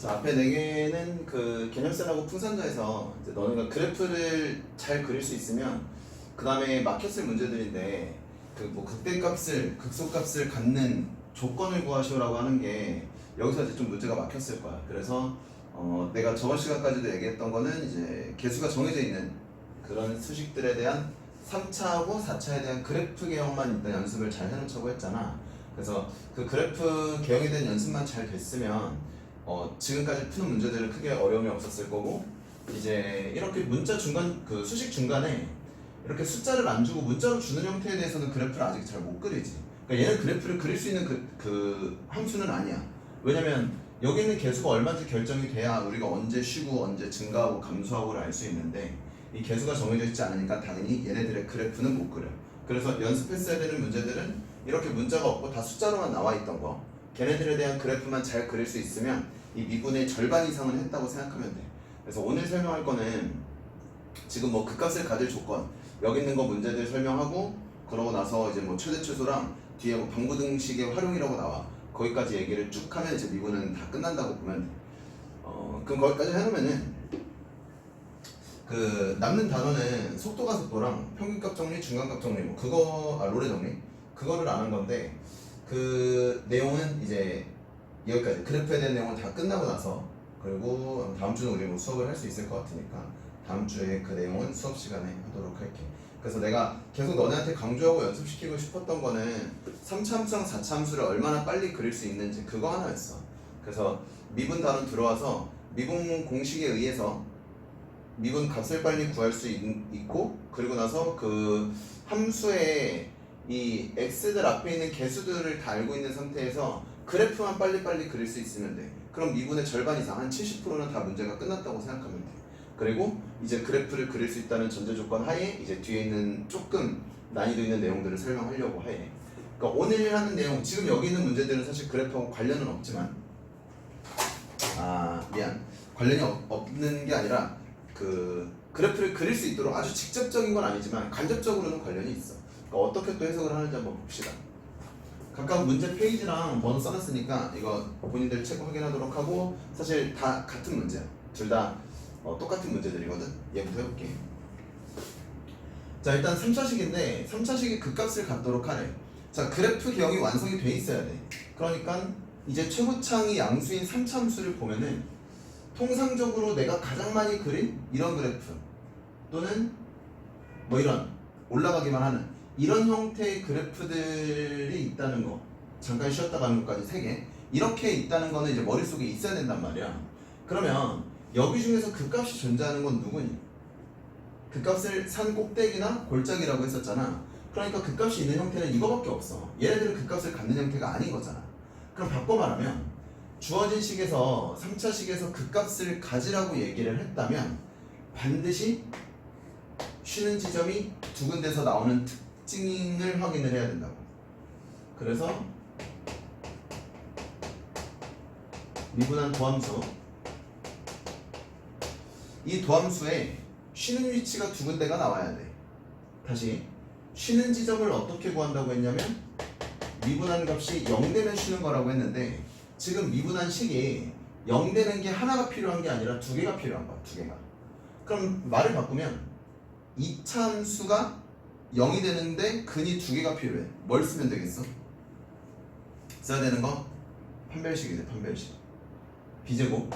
자, 앞에 네 개는 그 개념셀하고 풍산자에서 이제 너네가 그래프를 잘 그릴 수 있으면 그 다음에 막혔을 문제들인데 그 뭐 극대값을 극소값을 갖는 조건을 구하시오라고 하는 게 여기서 이제 좀 문제가 막혔을 거야. 그래서 내가 저번 시간까지도 얘기했던 거는 이제 개수가 정해져 있는 그런 수식들에 대한 3차하고 4차에 대한 그래프 개형만 일단 연습을 잘 해놓자고 했잖아. 그래서 그 그래프 개형에 대한 연습만 잘 됐으면 지금까지 푸는 문제들은 크게 어려움이 없었을 거고, 이제 이렇게 문자 중간 그 수식 중간에 이렇게 숫자를 안 주고 문자로 주는 형태에 대해서는 그래프를 아직 잘 못 그리지. 그러니까 얘는 그래프를 그릴 수 있는 그 함수는 아니야. 왜냐면 여기 있는 개수가 얼마인지 결정이 돼야 우리가 언제 쉬고 언제 증가하고 감소하고를 알 수 있는데, 이 개수가 정해져 있지 않으니까 당연히 얘네들의 그래프는 못 그려. 그래서 연습했어야 되는 문제들은 이렇게 문자가 없고 다 숫자로만 나와 있던 거, 걔네들에 대한 그래프만 잘 그릴 수 있으면 이 미분의 절반 이상은 했다고 생각하면 돼. 그래서 오늘 설명할 거는 지금 뭐 극값을 가질 조건, 여기 있는 거 문제들 설명하고, 그러고 나서 이제 뭐 최대 최소랑 뒤에 뭐 방부등식의 활용이라고 나와. 거기까지 얘기를 쭉 하면 이제 미분은 다 끝난다고 보면 돼. 그럼 거기까지 해놓으면은 그 남는 단어는 속도가 속도랑 평균값 정리, 중간값 정리, 뭐 그거 롤의 정리 그거를 아는 건데, 그 내용은 이제 여기까지 그래프에 대한 내용은 다 끝나고 나서, 그리고 다음 주는 우리 뭐 수업을 할 수 있을 것 같으니까 다음 주에 그 내용은 수업 시간에 하도록 할게. 그래서 내가 계속 너네한테 강조하고 연습시키고 싶었던 거는 3차 함수랑 4차 함수를 얼마나 빨리 그릴 수 있는지 그거 하나였어. 그래서 미분 단원 들어와서 미분 공식에 의해서 미분 값을 빨리 구할 수 있고, 그리고 나서 그 함수의 이 x들 앞에 있는 개수들을 다 알고 있는 상태에서 그래프만 빨리빨리 그릴 수 있으면 돼. 그럼 미분의 절반 이상, 한 70%는 다 문제가 끝났다고 생각하면 돼. 그리고 이제 그래프를 그릴 수 있다는 전제 조건 하에 이제 뒤에 있는 조금 난이도 있는 내용들을 설명하려고 해. 그러니까 오늘 하는 내용, 지금 여기 있는 문제들은 사실 그래프하고 관련은 없지만, 관련이 없는 게 아니라 그 그래프를 그릴 수 있도록 아주 직접적인 건 아니지만 간접적으로는 관련이 있어. 그러니까 어떻게 또 해석을 하는지 한번 봅시다. 각각 문제 페이지랑 번호 써놨으니까 이거 본인들 책 확인하도록 하고, 사실 다 같은 문제야. 둘 다 똑같은 문제들이거든. 얘부터 해볼게. 자, 일단 3차식인데 3차식이 극값을 갖도록 하래. 자, 그래프 개형이 완성이 돼 있어야 돼. 그러니까 이제 최고창이 양수인 3차 함수를 보면은 통상적으로 내가 가장 많이 그린 이런 그래프, 또는 뭐 이런 올라가기만 하는 이런 형태의 그래프들이 있다는 거, 잠깐 쉬었다 가는 것까지 3개 이렇게 있다는 거는 이제 머릿속에 있어야 된단 말이야. 그러면 여기 중에서 극값이 존재하는 건 누구니? 극값을 산 꼭대기나 골짜기라고 했었잖아. 그러니까 극값이 있는 형태는 이거밖에 없어. 얘네들은 극값을 갖는 형태가 아닌 거잖아. 그럼 바꿔 말하면 주어진 식에서 3차식에서 극값을 가지라고 얘기를 했다면 반드시 쉬는 지점이 두 군데서 나오는 특징을 확인을 해야 된다고. 그래서 미분한 도함수, 이 도함수에 쉬는 위치가 두 군데가 나와야 돼. 다시 쉬는 지점을 어떻게 구한다고 했냐면 미분한 값이 0되면 쉬는 거라고 했는데, 지금 미분한 식이 0되는 게 하나가 필요한 게 아니라 두 개가 필요한 거야. 두 개가. 그럼 말을 바꾸면 2차 함수가 0이 되는데 근이 두 개가 필요해. 뭘 쓰면 되겠어? 써야 되는 거 판별식이지. 판별식. b제곱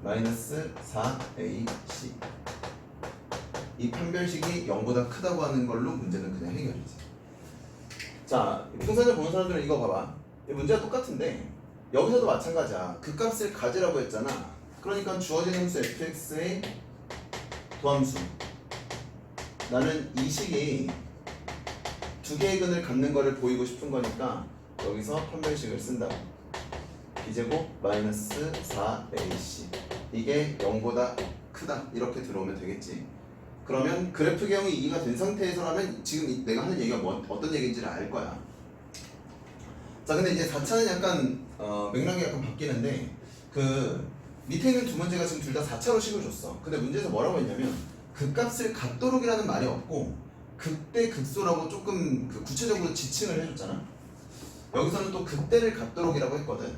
마이너스 4ac, 이 판별식이 0보다 크다고 하는 걸로 문제는 그냥 해결이지. 자, 풍산을 보는 사람들은 이거 봐봐. 이 문제가 똑같은데 여기서도 마찬가지야. 극값을 가지라고 했잖아. 그러니까 주어진 함수 fx의 도함수, 나는 이 식이 두 개의 근을 갖는 거를 보이고 싶은 거니까 여기서 판별식을 쓴다고. b제곱 마이너스 4ac, 이게 0보다 크다 이렇게 들어오면 되겠지. 그러면 그래프 개형이 이해가 된 상태에서라면 지금 내가 하는 얘기가 어떤 얘기인지를 알 거야. 자, 근데 이제 4차는 약간 맥락이 약간 바뀌는데, 그 밑에 있는 두 문제가 지금 둘 다 4차로 식을 줬어. 근데 문제에서 뭐라고 했냐면 극값을 갖도록이라는 말이 없고 극대 극소라고 조금 그 구체적으로 지칭을 해줬잖아. 여기서는 또 그때를 갖도록이라고 했거든.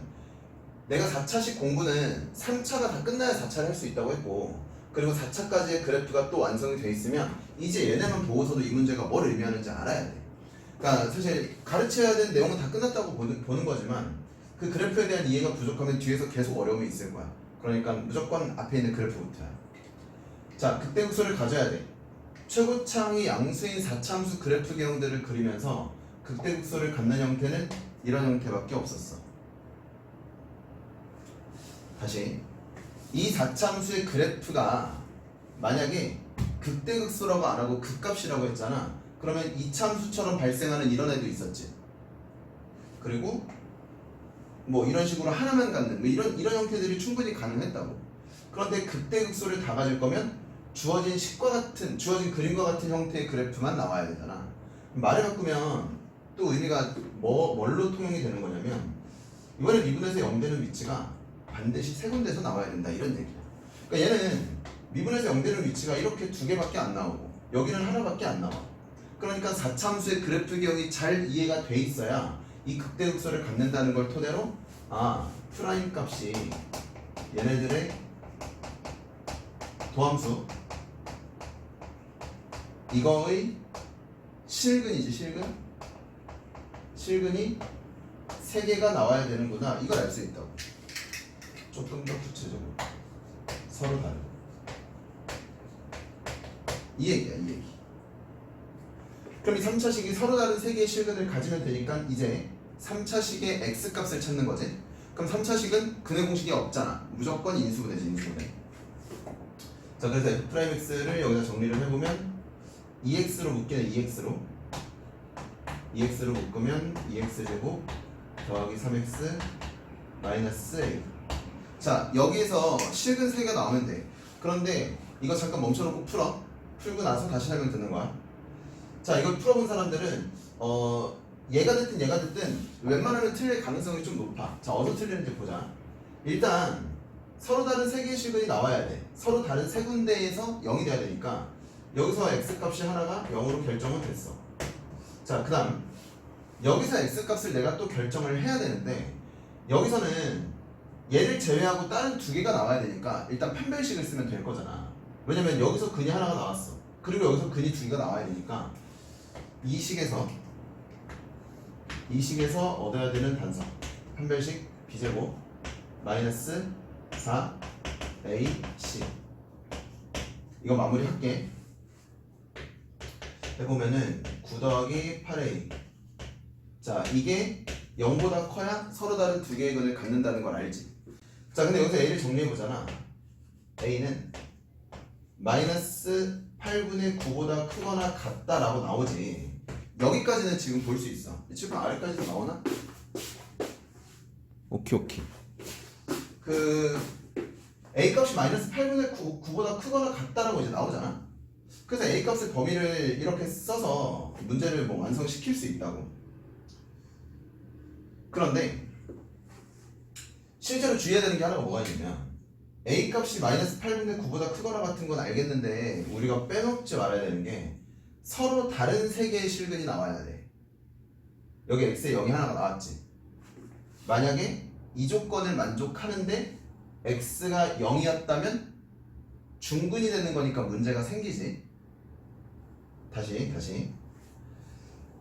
내가 4차식 공부는 3차가 다 끝나야 4차를 할 수 있다고 했고, 그리고 4차까지의 그래프가 또 완성이 돼 있으면 이제 얘네만 보고서도 이 문제가 뭘 의미하는지 알아야 돼. 그러니까 사실 가르쳐야 되는 내용은 다 끝났다고 보는 거지만 그 그래프에 대한 이해가 부족하면 뒤에서 계속 어려움이 있을 거야. 그러니까 무조건 앞에 있는 그래프부터야. 자, 그때 극소를 가져야 돼. 최고차항이 양수인 4차함수 그래프 개형들을 그리면서 극대 극소를 갖는 형태는 이런 형태밖에 없었어. 다시 이 4차함수의 그래프가 만약에 극대 극소라고 안 하고 극값이라고 했잖아. 그러면 2차함수처럼 발생하는 이런 애도 있었지. 그리고 뭐 이런 식으로 하나만 갖는 뭐 이런 형태들이 충분히 가능했다고. 그런데 극대 극소를 다 가질 거면 주어진 주어진 그림과 같은 형태의 그래프만 나와야 되잖아. 말을 바꾸면 또 의미가 뭘로 통용이 되는 거냐면 이번에 미분에서 0되는 위치가 반드시 세 군데에서 나와야 된다 이런 얘기야. 그러니까 얘는 미분에서 0되는 위치가 이렇게 두 개밖에 안 나오고 여기는 하나밖에 안 나와. 그러니까 4차함수의 그래프 기억이 잘 이해가 돼 있어야 이 극대극소를 갖는다는 걸 토대로 프라임 값이 얘네들의 도함수 이거의 실근이지. 실근이 3개가 나와야 되는구나 이걸 알 수 있다고. 조금 더 구체적으로 서로 다르고 이 얘기야 이 얘기. 그럼 이 3차식이 서로 다른 3개의 실근을 가지면 되니까 이제 3차식의 x값을 찾는 거지. 그럼 3차식은 근의 공식이 없잖아. 무조건 인수분해지 인수분해. 자, 그래서 f'x를 여기다 정리를 해보면 2x로 묶이는 2x로 묶으면 2x제곱 더하기 3x 마이너스 a. 자, 여기에서 실근 3개가 나오면 돼. 그런데 이거 잠깐 멈춰놓고 풀고 나서 다시 하면 되는 거야. 자, 이걸 풀어본 사람들은 얘가 됐든 웬만하면 틀릴 가능성이 좀 높아. 자, 어디서 틀리는지 보자. 일단 서로 다른 3개의 실근이 나와야 돼. 서로 다른 세 군데에서 0이 돼야 되니까 여기서 x값이 하나가 0으로 결정은 됐어. 자, 그 다음 여기서 x값을 내가 또 결정을 해야 되는데 여기서는 얘를 제외하고 다른 2개가 나와야 되니까 일단 판별식을 쓰면 될 거잖아. 왜냐면 여기서 근이 하나가 나왔어. 그리고 여기서 근이 2개가 나와야 되니까 이 식에서 얻어야 되는 단서 판별식 b제곱 마이너스 4ac 이거 마무리할게. 해보면은 9 더하기 8a. 자, 이게 0보다 커야 서로 다른 2개의 근을 갖는다는 걸 알지. 자, 근데 여기서 a를 정리해보잖아. a는 마이너스 8분의 9보다 크거나 같다라고 나오지. 여기까지는 지금 볼 수 있어. 이 친구 아래까지도 나오나? 오케이. 그 a 값이 마이너스 8분의 9보다 크거나 같다라고 이제 나오잖아. 그래서 a 값의 범위를 이렇게 써서 문제를 뭐 완성시킬 수 있다고. 그런데 실제로 주의해야 되는 게 하나가 뭐가 있냐면 a 값이 마이너스 8분의 9보다 크거나 같은 건 알겠는데 우리가 빼먹지 말아야 되는 게 서로 다른 3개의 실근이 나와야 돼. 여기 x에 0이 하나가 나왔지. 만약에 이 조건을 만족하는데 x가 0이었다면 중근이 되는 거니까 문제가 생기지. 다시.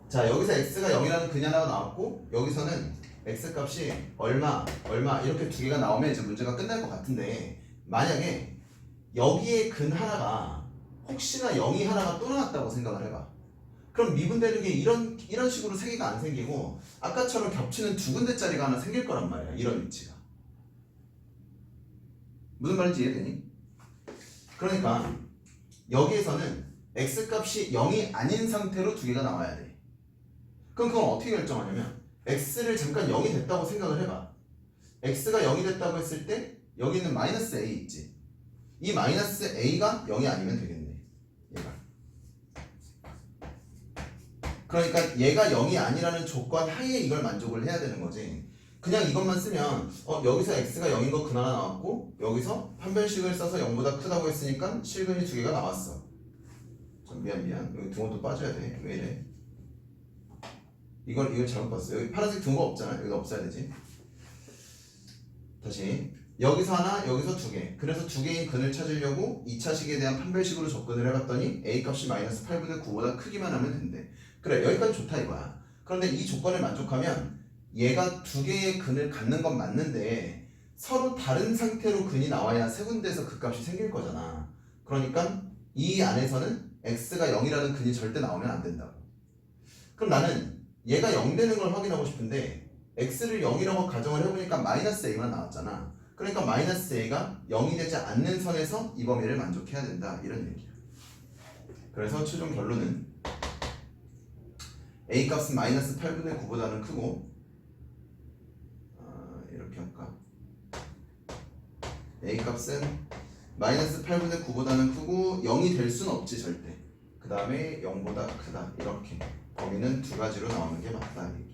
자, 여기서 x가 0이라는 근이 하나가 나왔고 여기서는 x값이 얼마 이렇게 2개가 나오면 이제 문제가 끝날 것 같은데 만약에 여기에 근 하나가 혹시나 0이 하나가 또 나왔다고 생각을 해봐. 그럼 미분되는 게 이런 식으로 3개가 안 생기고 아까처럼 겹치는 2군데짜리가 하나 생길 거란 말이야. 이런 위치가. 무슨 말인지 이해되니? 그러니까 여기에서는 x값이 0이 아닌 상태로 2개가 나와야 돼. 그럼 그건 어떻게 결정하냐면 x를 잠깐 0이 됐다고 생각을 해봐. x가 0이 됐다고 했을 때 여기 있는 마이너스 a 있지. 이 마이너스 a가 0이 아니면 되겠네. 얘가. 그러니까 얘가 0이 아니라는 조건 하에 이걸 만족을 해야 되는 거지. 그냥 이것만 쓰면 여기서 x가 0인 거 근 하나 나왔고 여기서 판별식을 써서 0보다 크다고 했으니까 실근이 2개가 나왔어. 미안 여기 등호도 빠져야 돼. 왜 이래? 이걸 잘못 봤어요. 여기 파란색 둔 거 없잖아. 여기 없어야 되지. 다시 여기서 하나, 여기서 두 개. 그래서 두 개인 근을 찾으려고 2차식에 대한 판별식으로 접근을 해봤더니 a 값이 마이너스 8분의 9보다 크기만 하면 된대. 그래, 여기까지 좋다 이거야. 그런데 이 조건을 만족하면 얘가 두 개의 근을 갖는 건 맞는데 서로 다른 상태로 근이 나와야 세 군데에서 그 값이 생길 거잖아. 그러니까 이 안에서는 x가 0이라는 근이 절대 나오면 안 된다고. 그럼 나는 얘가 0 되는 걸 확인하고 싶은데 x를 0이라고 가정을 해보니까 마이너스 a만 나왔잖아. 그러니까 마이너스 a가 0이 되지 않는 선에서 이 범위를 만족해야 된다 이런 얘기야. 그래서 최종 결론은 a 값은 마이너스 8분의 9보다는 크고 이렇게 할까? a 값은 마이너스 8분의 9보다는 크고 0이 될 수는 없지 절대. 그 다음에 0보다 크다 이렇게 범위는 두 가지로 나오는 게 맞다 얘기.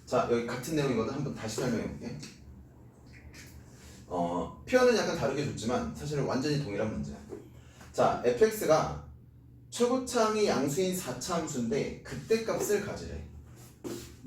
자, 여기 같은 내용이거든. 한번 다시 설명해 볼게. 표현은 약간 다르게 줬지만 사실은 완전히 동일한 문제야. 자, fx가 최고차항이 양수인 4차 함수인데 극대값을 가지래.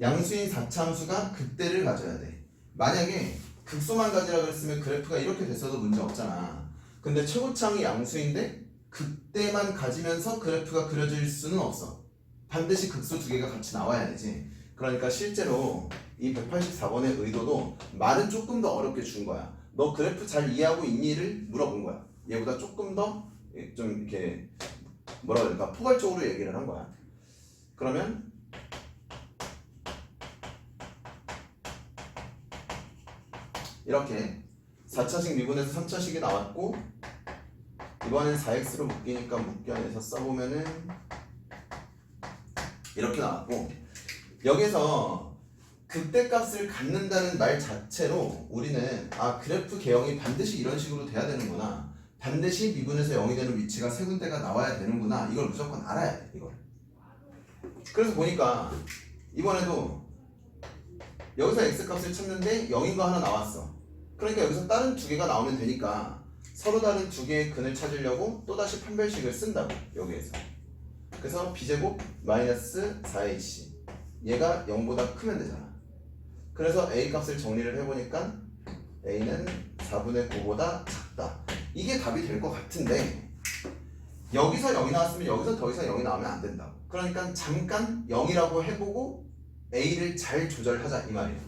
양수인 4차 함수가 극대를 가져야 돼. 만약에 극소만 가지라 그랬으면 그래프가 이렇게 됐어도 문제 없잖아. 근데 최고차항이 양수인데 극대만 가지면서 그래프가 그려질 수는 없어. 반드시 극소 두 개가 같이 나와야 되지. 그러니까 실제로 이 184번의 의도도 말은 조금 더 어렵게 준 거야. 너 그래프 잘 이해하고 있니를 물어본 거야. 얘보다 조금 더 좀 이렇게 뭐라 그럴까 포괄적으로 얘기를 한 거야. 그러면 이렇게 4차식 미분에서 3차식이 나왔고 이번엔 4x로 묶이니까 묶여내서 써보면은 이렇게 나왔고 여기서 극대값을 갖는다는 말 자체로 우리는 그래프 개형이 반드시 이런 식으로 돼야 되는구나. 반드시 미분에서 0이 되는 위치가 세 군데가 나와야 되는구나. 이걸 무조건 알아야 돼. 이걸. 그래서 보니까 이번에도 여기서 x값을 찾는데 0인 거 하나 나왔어. 그러니까 여기서 다른 두 개가 나오면 되니까 서로 다른 두 개의 근을 찾으려고 또다시 판별식을 쓴다고 여기에서. 그래서 b제곱 마이너스 4ac 얘가 0보다 크면 되잖아. 그래서 a 값을 정리를 해보니까 a는 4분의 9보다 작다. 이게 답이 될 것 같은데 여기서 0이 나왔으면 여기서 더 이상 0이 나오면 안 된다고. 그러니까 잠깐 0이라고 해보고 a를 잘 조절하자 이 말이에요.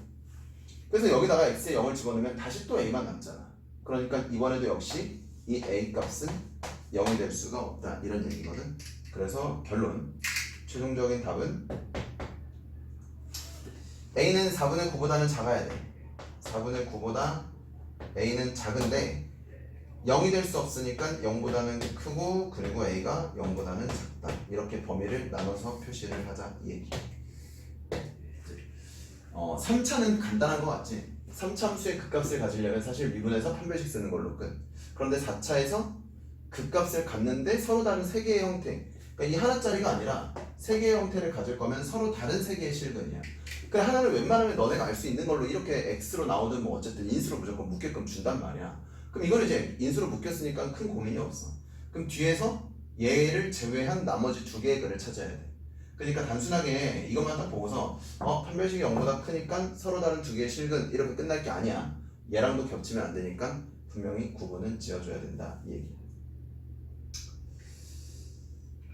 그래서 여기다가 x에 0을 집어넣으면 다시 또 a만 남잖아. 그러니까 이번에도 역시 이 a 값은 0이 될 수가 없다 이런 얘기거든. 그래서 결론 최종적인 답은 a는 4분의 9보다는 작아야 돼. 4분의 9보다 a는 작은데 0이 될 수 없으니까 0보다는 크고 그리고 a가 0보다는 작다. 이렇게 범위를 나눠서 표시를 하자 이 얘기. 3차는 간단한 거 같지? 3차 함수의 극값을 가지려면 사실 미분해서 판별식 쓰는 걸로 끝. 그런데 4차에서 극값을 갖는데 서로 다른 세 개의 형태. 그러니까 이 하나짜리가 아니라 세 개의 형태를 가질 거면 서로 다른 세 개의 실근이야. 그러니까 하나를 웬만하면 너네가 알 수 있는 걸로 이렇게 x로 나오든 뭐 어쨌든 인수로 무조건 묶게끔 준단 말이야. 그럼 이걸 이제 인수로 묶였으니까 큰 고민이 없어. 그럼 뒤에서 얘를 제외한 나머지 두 개의 근을 찾아야 돼. 그러니까 단순하게 이것만 딱 보고서 판별식이 0보다 크니까 서로 다른 두 개의 실근 이렇게 끝날 게 아니야. 얘랑도 겹치면 안 되니까 분명히 구분은 지어줘야 된다 이 얘기야.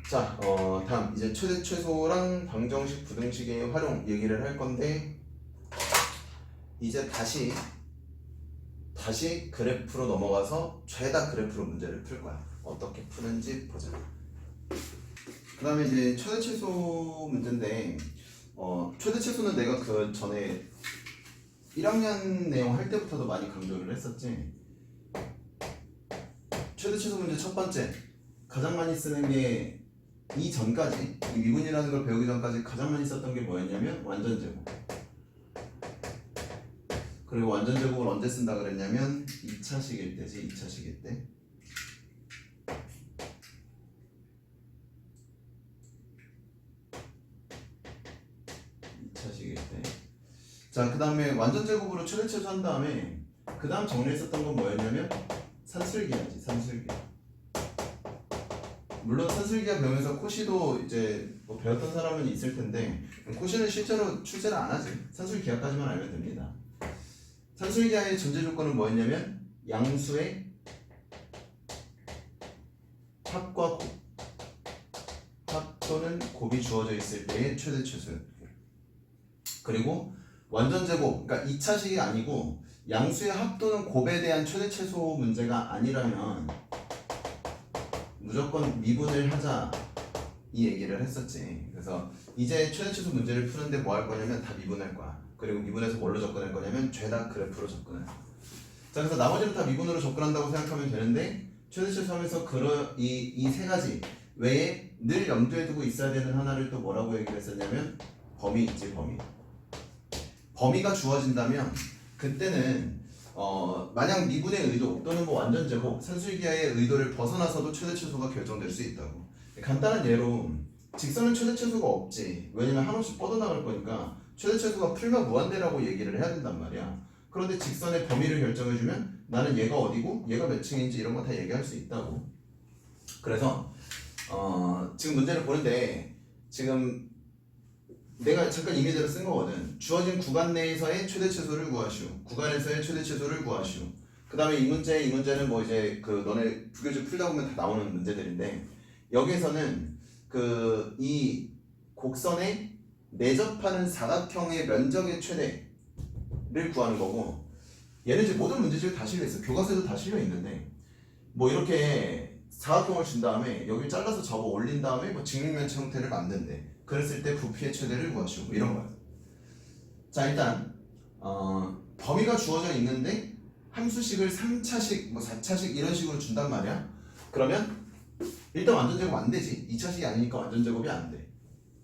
자, 다음 이제 최대 최소랑 방정식 부등식의 활용 얘기를 할 건데 이제 다시 그래프로 넘어가서 죄다 그래프로 문제를 풀 거야. 어떻게 푸는지 보자. 그 다음에 이제 최대 최소 문제인데 최대 최소는 내가 그 전에 1학년 내용 할 때부터도 많이 강조를 했었지. 최대 최소 문제 첫 번째 가장 많이 쓰는 게 이전까지 이 미분이라는 걸 배우기 전까지 가장 많이 썼던 게 뭐였냐면 완전제곱. 그리고 완전제곱을 언제 쓴다 그랬냐면 2차식일 때지. 2차식일 때. 자, 그 다음에 완전제곱으로 최대 최소 한 다음에 그 다음 정리했었던 건 뭐였냐면 산술기야지. 산술기. 물론 산술기하 배우면서 코시도 이제 뭐 배웠던 사람은 있을 텐데 코시는 실제로 출제를 안 하지. 산술기하까지만 알면 됩니다. 산술기하의 전제 조건은 뭐였냐면 양수의 합과 곱, 합 또는 곱이 주어져 있을 때의 최대 최소였고, 그리고 완전 제곱, 그러니까 2차식이 아니고 양수의 합 또는 곱에 대한 최대 최소 문제가 아니라면 무조건 미분을 하자 이 얘기를 했었지. 그래서 이제 최대 최소 문제를 푸는데 뭐 할 거냐면 다 미분할 거야. 그리고 미분해서 뭘로 접근할 거냐면 죄다 그래프로 접근할 거야. 자, 그래서 나머지는 다 미분으로 접근한다고 생각하면 되는데 최대 최소 하면서 이 세 가지 외에 늘 염두에 두고 있어야 되는 하나를 또 뭐라고 얘기를 했었냐면 범위 있지, 범위. 범위가 주어진다면 그때는 만약 미분의 의도 또는 뭐 완전 제곱, 산술기하의 의도를 벗어나서도 최대 최소가 결정될 수 있다고. 간단한 예로 직선은 최대 최소가 없지. 왜냐면 한없이 뻗어나갈 거니까 최대 최소가 풀마 무한대라고 얘기를 해야 된단 말이야. 그런데 직선의 범위를 결정해주면 나는 얘가 어디고 얘가 몇 층인지 이런 거 다 얘기할 수 있다고. 그래서 지금 문제를 보는데 지금 내가 잠깐 이미지로 쓴 거거든. 주어진 구간 내에서의 최대 최소를 구하시오. 구간에서의 최대 최소를 구하시오. 그 다음에 이 문제는 뭐 이제 그 너네 부교재 풀다 보면 다 나오는 문제들인데 여기에서는 그 이 곡선에 내접하는 사각형의 면적의 최대를 구하는 거고, 얘는 이제 모든 문제집에 다 실려 있어. 교과서에도 다 실려 있는데 뭐 이렇게 사각형을 준 다음에 여기 잘라서 접어 올린 다음에 뭐 직립면체 형태를 만든대. 그랬을 때 부피의 최대를 구하시오. 뭐 이런 거야. 자, 일단 범위가 주어져 있는데 함수식을 3차식, 뭐 4차식 이런 식으로 준단 말이야. 그러면 일단 완전 제곱 안 되지. 2차식이 아니니까 완전 제곱이 안 돼.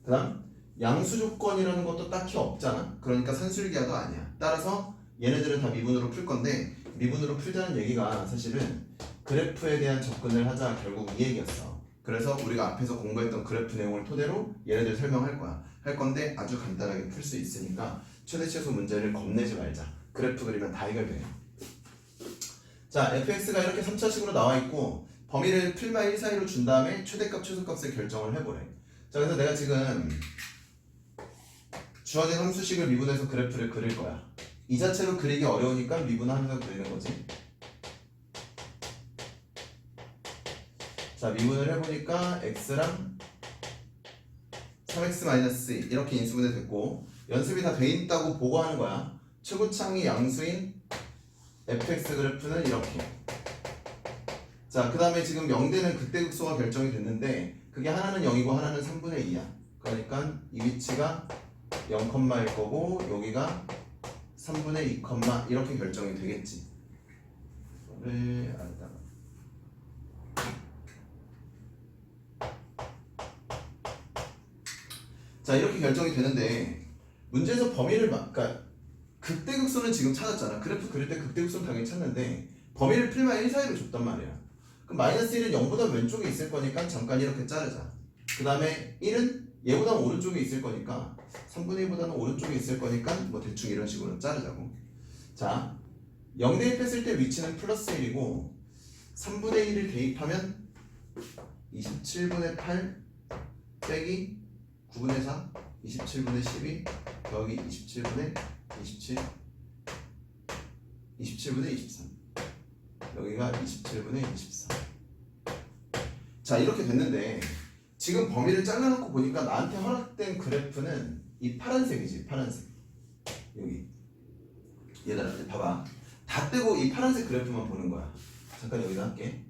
그 다음 양수 조건이라는 것도 딱히 없잖아. 그러니까 산술기하도 아니야. 따라서 얘네들은 다 미분으로 풀 건데 미분으로 풀자는 얘기가 사실은 그래프에 대한 접근을 하자, 결국 이 얘기였어. 그래서 우리가 앞에서 공부했던 그래프 내용을 토대로 얘네들 설명할 거야. 할 건데 아주 간단하게 풀 수 있으니까 최대 최소 문제를 겁내지 말자. 그래프 그리면 다 해결돼요. 자, fx가 이렇게 3차식으로 나와 있고 범위를 풀마 1 사이로 준 다음에 최대값 최소값을 결정을 해보래. 자, 그래서 내가 지금 주어진 함수식을 미분해서 그래프를 그릴 거야. 이 자체로 그리기 어려우니까 미분하면서 그리는 거지. 자, 미분을 해보니까 x랑 3x-2 이렇게 인수분해 됐고 연습이 다 돼 있다고 보고하는 거야. 최고창이 양수인 fx 그래프는 이렇게. 자, 그 다음에 지금 0대는 극대극소가 결정이 됐는데 그게 하나는 0이고 하나는 3분의 2야. 그러니까 이 위치가 0,1일 거고 여기가 3분의 2, 이렇게 결정이 되겠지. 이거를 알다가 자, 이렇게 결정이 되는데 문제에서 범위를 그러니까 극대극소는 지금 찾았잖아. 그래프 그릴 때 극대극소는 당연히 찾는데 범위를 풀마 1 사이로 줬단 말이야. 그럼 마이너스 1은 0보다 왼쪽에 있을 거니까 잠깐 이렇게 자르자. 그 다음에 1은 얘보다 오른쪽에 있을 거니까 3분의 2보다는 오른쪽에 있을 거니까 뭐 대충 이런 식으로 자르자고. 자, 0대 1 뺐을 때 위치는 플러스 1이고 3분의 1을 대입하면 27분의 8 빼기 9분의 4 27분의 12 더하기 27분의 27 27분의 23 여기가 27분의 24. 자, 이렇게 됐는데 지금 범위를 잘라놓고 보니까 나한테 허락된 그래프는 이 파란색이지. 파란색 여기 얘들아 봐봐. 다 떼고 이 파란색 그래프만 보는 거야. 잠깐 여기다 할게.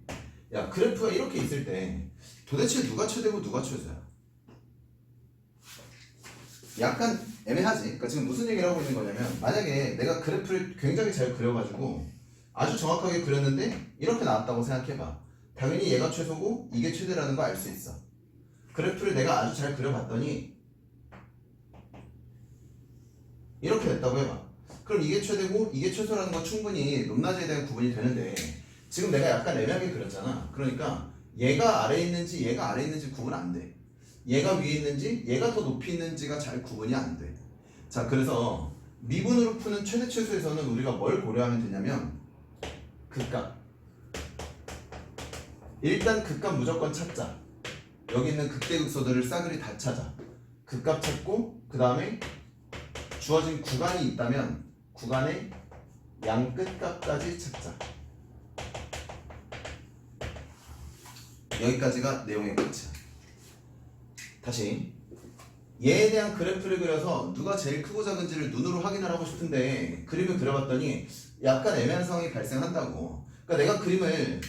야, 그래프가 이렇게 있을 때 도대체 누가 최대고 누가 최소야? 약간 애매하지. 그러니까 지금 무슨 얘기를 하고 있는 거냐면 만약에 내가 그래프를 굉장히 잘 그려가지고 아주 정확하게 그렸는데 이렇게 나왔다고 생각해봐. 당연히 얘가 최소고 이게 최대라는 거 알 수 있어. 그래프를 내가 아주 잘 그려봤더니 이렇게 됐다고 해봐. 그럼 이게 최대고 이게 최소라는 건 충분히 높낮이에 대한 구분이 되는데 지금 내가 약간 애매하게 그렸잖아. 그러니까 얘가 아래에 있는지 얘가 아래에 있는지 구분 안 돼. 얘가 위에 있는지 얘가 더 높이 있는지가 잘 구분이 안 돼. 자, 그래서 미분으로 푸는 최대 최소에서는 우리가 뭘 고려하면 되냐면 극값. 일단 극값 무조건 찾자. 여기 있는 극대극소들을 싸그리 다 찾아. 극값 찾고 그 다음에 주어진 구간이 있다면 구간의 양 끝값까지 찾자. 여기까지가 내용의 끝이야. 다시 얘에 대한 그래프를 그려서 누가 제일 크고 작은지를 눈으로 확인을 하고 싶은데 그림을 그려봤더니 약간 애매한 상황이 발생한다고. 그러니까 내가 그림을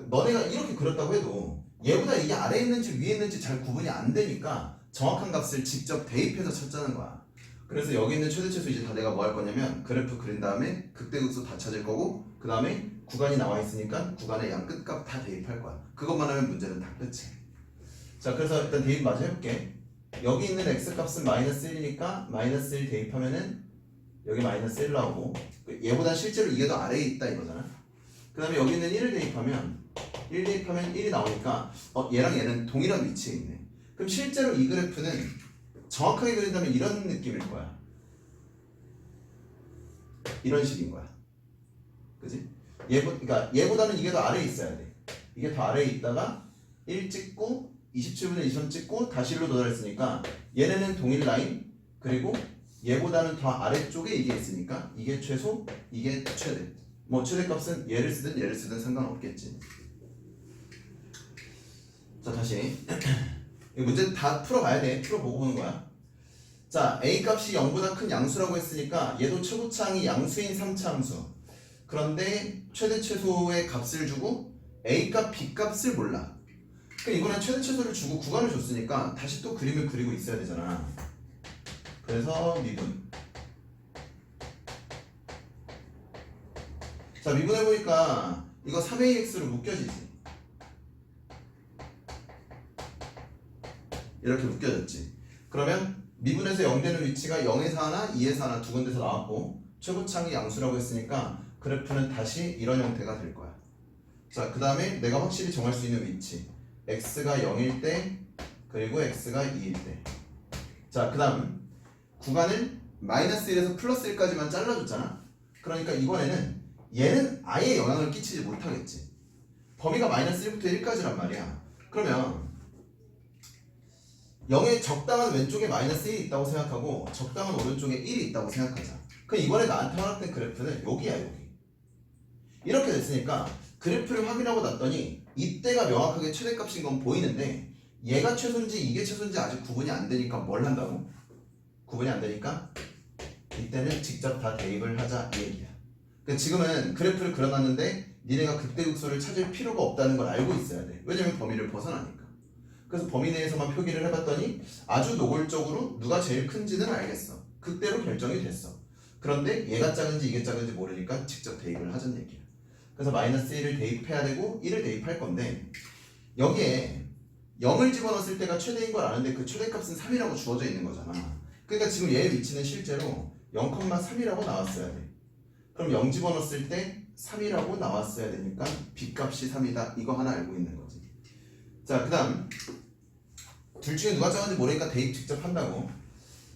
너네가 이렇게 그렸다고 해도 얘보다 이게 아래에 있는지 위에 있는지 잘 구분이 안 되니까 정확한 값을 직접 대입해서 찾자는 거야. 그래서 여기 있는 최대 최소 이제 다 내가 뭐 할 거냐면 그래프 그린 다음에 극대극소 다 찾을 거고 그 다음에 구간이 나와 있으니까 구간의 양 끝값 다 대입할 거야. 그것만 하면 문제는 다 끝이야. 자, 그래서 일단 대입 마저 해볼게. 여기 있는 x값은 마이너스 1이니까 마이너스 1 대입하면은 여기 마이너스 1 나오고 얘보다 실제로 이게 더 아래에 있다 이거잖아. 그 다음에 여기 있는 1을 대입하면 1이 나오니까 얘랑 얘는 동일한 위치에 있네. 그럼 실제로 이 그래프는 정확하게 그린다면 이런 느낌일 거야. 이런 식인 거야. 그지? 그러니까 얘보다는 이게 더 아래에 있어야 돼. 이게 더 아래에 있다가 1 찍고 27분의 23 찍고 다시 1로 도달했으니까 얘네는 동일 라인 그리고 얘보다는 더 아래쪽에 이게 있으니까 이게 최소 이게 최대. 뭐 최대값은 얘를 쓰든 상관없겠지. 자, 다시 이 문제 다 풀어봐야 돼. 풀어보고 보는 거야. 자, A값이 0보다 큰 양수라고 했으니까 얘도 최고차항이 양수인 3차 함수. 그런데 최대 최소의 값을 주고 A값, B값을 몰라. 그럼 이번엔 최대 최소를 주고 구간을 줬으니까 다시 또 그림을 그리고 있어야 되잖아. 그래서 미분. 자, 미분해보니까 이거 3AX로 묶여지지. 이렇게 묶여졌지. 그러면 미분에서 0 되는 위치가 0에서 하나, 2에서 하나 두 군데서 나왔고 최고차항이 양수라고 했으니까 그래프는 다시 이런 형태가 될 거야. 자, 그 다음에 내가 확실히 정할 수 있는 위치 x가 0일 때 그리고 x가 2일 때. 자, 그 다음 구간을 마이너스 1에서 플러스 1까지만 잘라줬잖아. 그러니까 이번에는 얘는 아예 영향을 끼치지 못하겠지. 범위가 마이너스 1부터 1까지란 말이야. 그러면 0의 적당한 왼쪽에 마이너스 1이 있다고 생각하고 적당한 오른쪽에 1이 있다고 생각하자. 그럼 이번에 나한테 허락된 그래프는 여기야, 여기. 이렇게 됐으니까 그래프를 확인하고 났더니 이때가 명확하게 최대값인 건 보이는데 얘가 최소인지 이게 최소인지 아직 구분이 안 되니까 뭘 한다고? 구분이 안 되니까 이때는 직접 다 대입을 하자 이 얘기야. 그러니까 지금은 그래프를 그려놨는데 니네가 극대극소를 찾을 필요가 없다는 걸 알고 있어야 돼. 왜냐면 범위를 벗어나니까. 그래서 범위 내에서만 표기를 해봤더니 아주 노골적으로 누가 제일 큰지는 알겠어. 극대로 결정이 됐어. 그런데 얘가 작은지 이게 작은지 모르니까 직접 대입을 하자는 얘기야. 그래서 마이너스 1을 대입해야 되고 1을 대입할 건데 여기에 0을 집어넣었을 때가 최대인 걸 아는데 그 최대값은 3이라고 주어져 있는 거잖아. 그러니까 지금 얘의 위치는 실제로 0,3이라고 나왔어야 돼. 그럼 0 집어넣었을 때 3이라고 나왔어야 되니까 B값이 3이다. 이거 하나 알고 있는 거지. 자, 그 다음 둘 중에 누가 작은지 모르니까 대입 직접 한다고.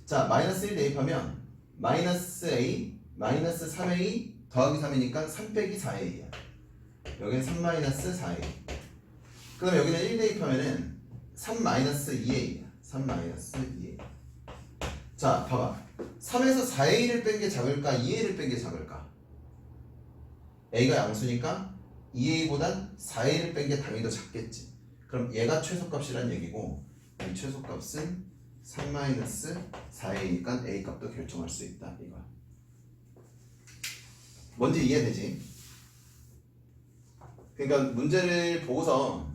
자, 마이너스 1 대입하면 마이너스 A 마이너스 3A 더하기 3이니까 3 빼기 4A야. 여기는 3 마이너스 4A. 그 다음에 여기는 1 대입하면은 3 마이너스 2A야. 3 마이너스 2A. 자, 봐봐. 3에서 4A를 뺀 게 작을까? 2A를 뺀 게 작을까? A가 양수니까 2A보단 4A를 뺀 게 당연히 더 작겠지. 그럼 얘가 최소값이란 얘기고 이 최소값은 3 마이너스 4A니까 A값도 결정할 수 있다. 이거야. 뭔지 이해되지? 그러니까 문제를 보고서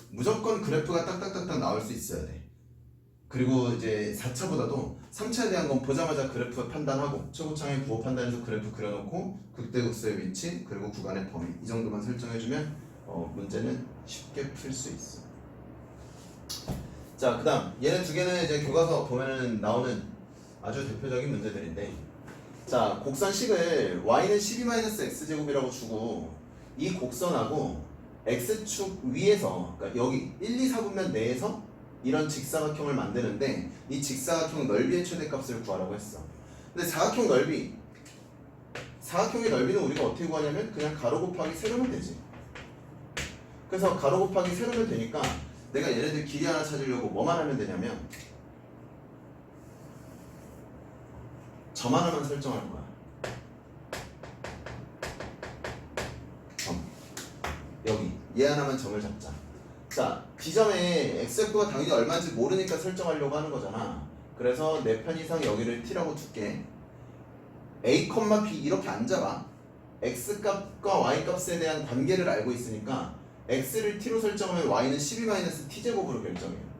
무조건 그래프가 딱딱딱딱 나올 수 있어야 돼. 그리고 이제 4차보다도 3차에 대한 건 보자마자 그래프 판단하고 최고차항의 부호 판단해서 그래프 그려놓고 극대극소의 위치 그리고 구간의 범위 이 정도만 설정해주면 문제는 쉽게 풀 수 있어. 자, 그 다음 얘네 두 개는 이제 교과서 보면은 나오는 아주 대표적인 문제들인데, 자, 곡선식을 y는 12-x제곱이라고 주고 이 곡선하고 x축 위에서 그러니까 여기 1, 2, 4분면 내에서 이런 직사각형을 만드는데 이 직사각형 넓이의 최대값을 구하라고 했어. 근데 사각형 넓이, 사각형의 넓이는 우리가 어떻게 구하냐면 그냥 가로 곱하기 세로면 되지. 그래서 가로 곱하기 세로면 되니까 내가 얘네들 길이 하나 찾으려고 뭐만 하면 되냐면 점 하나만 설정할 거야. 점. 여기 얘 하나만 점을 잡자. 자, B점에 x좌표가 당연히 얼마인지 모르니까 설정하려고 하는 거잖아. 그래서 내 편의상 여기를 t라고 둘게. a, b 이렇게 안 잡아. x값과 y값에 대한 관계를 알고 있으니까 x를 t로 설정하면 y는 12-t제곱으로 결정해요.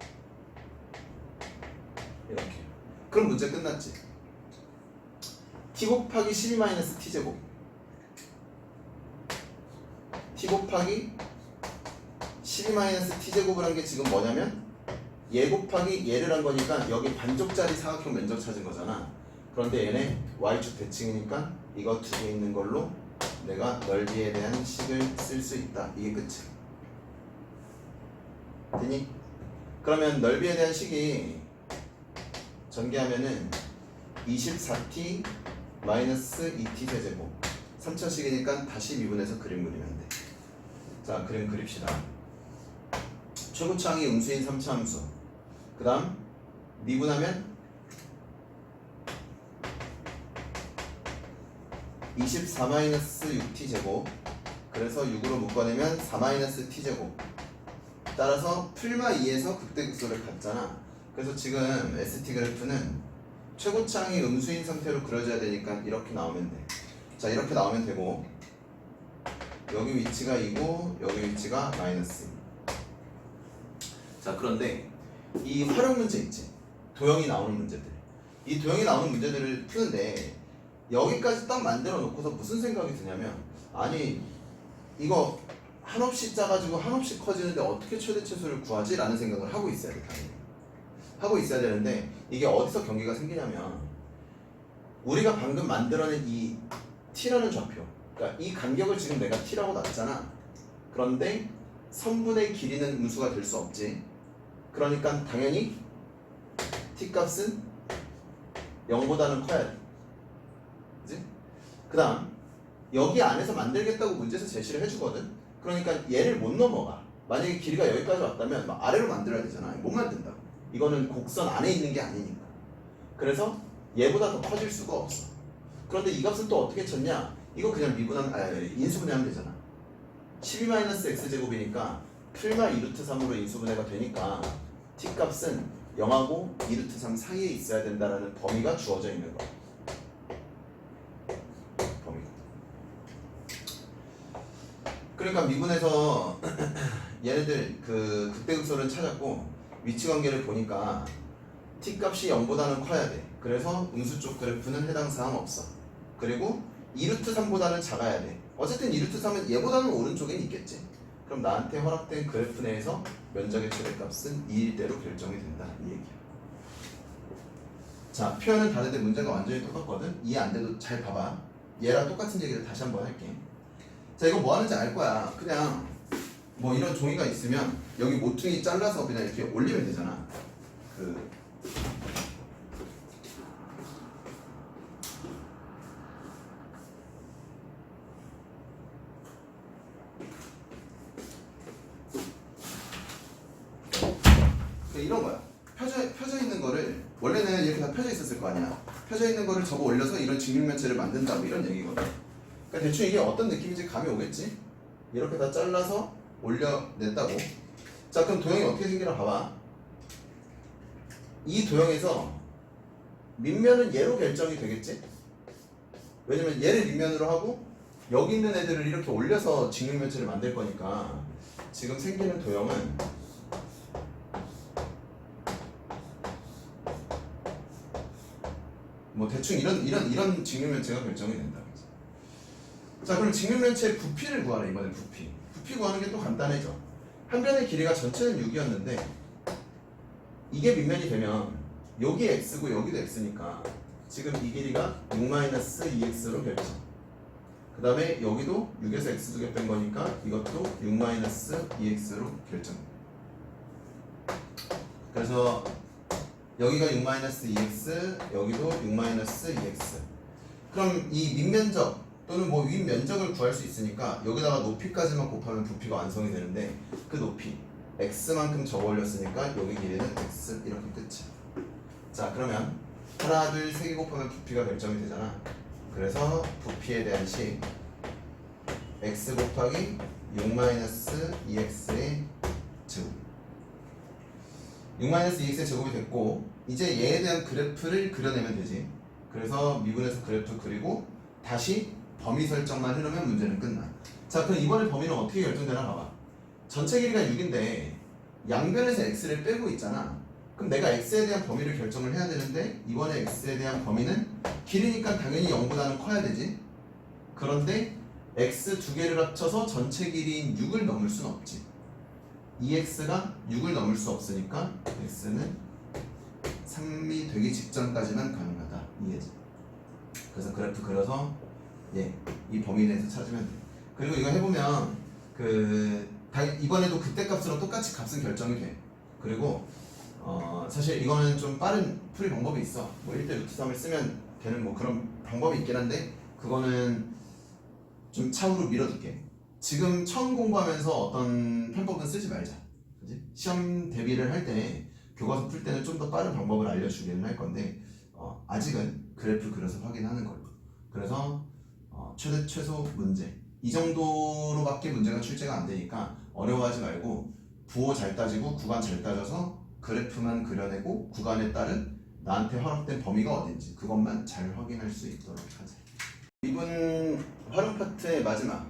이렇게. 그럼 문제 끝났지. t 곱하기 12-t제곱 t 곱하기 12-t제곱을 한 게 지금 뭐냐면 얘 곱하기 얘를 한 거니까 여기 반쪽짜리 사각형 면적 찾은 거잖아. 그런데 얘네 y축 대칭이니까 이거 두 개 있는 걸로 내가 넓이에 대한 식을 쓸 수 있다. 이게 끝이야. 되니? 그러면 넓이에 대한 식이 전개하면은 24t 마이너스 2t 세제곱 3차식이니까 다시 미분해서 그림 그리면 돼. 자, 그림 그립시다. 최고차항이 음수인 3차 함수. 그 다음 미분하면 24-6t 제곱. 그래서 6으로 묶어내면 4-t 제곱. 따라서 풀마 2에서 극대극소를 갖잖아. 그래서 지금 ST 그래프는 최고차항이 음수인 상태로 그려져야 되니까 이렇게 나오면 돼. 자, 이렇게 나오면 되고 여기 위치가 2고 여기 위치가 마이너스. 자, 그런데 이 활용 문제 있지? 도형이 나오는 문제들. 이 도형이 나오는 문제들을 푸는데 여기까지 딱 만들어 놓고서 무슨 생각이 드냐면, 아니 이거 한없이 작아지고 한없이 커지는데 어떻게 최대치수를 구하지? 라는 생각을 하고 있어야 돼. 당연히 하고 있어야 되는데 이게 어디서 경계가 생기냐면 우리가 방금 만들어낸 이 t라는 좌표, 그러니까 이 간격을 지금 내가 t라고 놨잖아. 그런데 선분의 길이는 음수가 될 수 없지. 그러니까 당연히 t 값은 0보다는 커야 돼. 그치? 그 다음 여기 안에서 만들겠다고 문제에서 제시를 해주거든. 그러니까 얘를 못 넘어가. 만약에 길이가 여기까지 왔다면 막 아래로 만들어야 되잖아. 못 만든다고. 이거는 곡선 안에 있는 게 아니니까. 그래서 얘보다 더 커질 수가 없어. 그런데 이 값은 또 어떻게 쳤냐? 이거 그냥 인수분해하면 되잖아. 12-x제곱이니까 풀마 2루트3으로 인수분해가 되니까 t 값은 0하고 2루트3 사이에 있어야 된다라는 범위가 주어져 있는 거야. 범위가. 그러니까 미분해서 얘네들 그 극대극소를 찾았고 위치 관계를 보니까 t 값이 0보다는 커야 돼. 그래서 음수 쪽 그래프는 해당 사항 없어. 그리고 2루트3보다는 작아야 돼. 어쨌든 2루트3은 얘보다는 오른쪽엔 있겠지. 그럼 나한테 허락된 그래프 내에서 면적의 최대값은 2일 대로 결정이 된다. 이 얘기야. 자, 표현은 다른데 문제가 완전히 똑같거든. 이해 안 돼도 잘 봐봐. 얘랑 똑같은 얘기를 다시 한번 할게. 자, 이거 뭐 하는지 알 거야. 그냥 뭐 이런 종이가 있으면 여기 모퉁이 잘라서 그냥 이렇게 올리면 되잖아. 이런 거야. 펴져 있는 거를 원래는 이렇게 다 펴져 있었을 거 아니야. 펴져 있는 거를 접어 올려서 이런 직육면체를 만든다 뭐 이런 얘기거든. 그러니까 대충 이게 어떤 느낌인지 감이 오겠지? 이렇게 다 잘라서 올려냈다고. 자, 그럼 도형이 어떻게 생기나 봐봐. 이 도형에서 밑면은 얘로 결정이 되겠지? 왜냐면 얘를 밑면으로 하고 여기 있는 애들을 이렇게 올려서 직육면체를 만들 거니까 지금 생기는 도형은 뭐 대충 이런 직육면체가 결정이 된다. 자, 그럼 직육면체의 부피를 구하라. 이번엔 부피 구하는 게 또 간단해져. 한 변의 길이가 전체는 6이었는데 이게 밑면이 되면 여기 x고 여기도 x니까 지금 이 길이가 6-2x로 결정. 그 다음에 여기도 6에서 x 2개 뺀 거니까 이것도 6-2x로 결정. 그래서 여기가 6-2x, 여기도 6-2x. 그럼 이 밑면적 또는 뭐 윗면적을 구할 수 있으니까 여기다가 높이까지만 곱하면 부피가 완성이 되는데 그 높이 x만큼 적어 올렸으니까 여기 길이는 x 이렇게 끝이야. 자 그러면 하나 둘 세 개 곱하면 부피가 결정이 되잖아. 그래서 부피에 대한 식 x 곱하기 6-2x의 제곱 6-2x의 제곱이 됐고 이제 얘에 대한 그래프를 그려내면 되지. 그래서 미분해서 그래프 그리고 다시 범위 설정만 해놓으면 문제는 끝나. 자 그럼 이번에 범위는 어떻게 결정되나 봐봐. 전체 길이가 6인데 양변에서 x를 빼고 있잖아. 그럼 내가 x에 대한 범위를 결정을 해야 되는데 이번에 x에 대한 범위는 길이니까 당연히 0보다는 커야 되지. 그런데 x 두 개를 합쳐서 전체 길이인 6을 넘을 수는 없지. 2x가 6을 넘을 수 없으니까 x는 3이 되기 직전까지만 가능하다. 이해지? 그래서 그래프 그려서 이 범위 내에서 찾으면 돼. 그리고 이거 해보면 이번에도 그때 값으로 똑같이 값은 결정이 돼. 그리고 사실 이거는 좀 빠른 풀이 방법이 있어. 뭐 1대 루트 3을 쓰면 되는 뭐 그런 방법이 있긴 한데 그거는 좀 차후로 밀어둘게. 지금 처음 공부하면서 어떤 편법은 쓰지 말자. 그치? 시험 대비를 할 때 교과서 풀 때는 좀 더 빠른 방법을 알려주기는 할 건데 아직은 그래프 그려서 확인하는 걸로. 그래서 최대 최소 문제 이 정도로밖에 문제가 출제가 안 되니까 어려워하지 말고 부호 잘 따지고 구간 잘 따져서 그래프만 그려내고 구간에 따른 나한테 허락된 범위가 어딘지 그것만 잘 확인할 수 있도록 하자. 이분 활용 파트의 마지막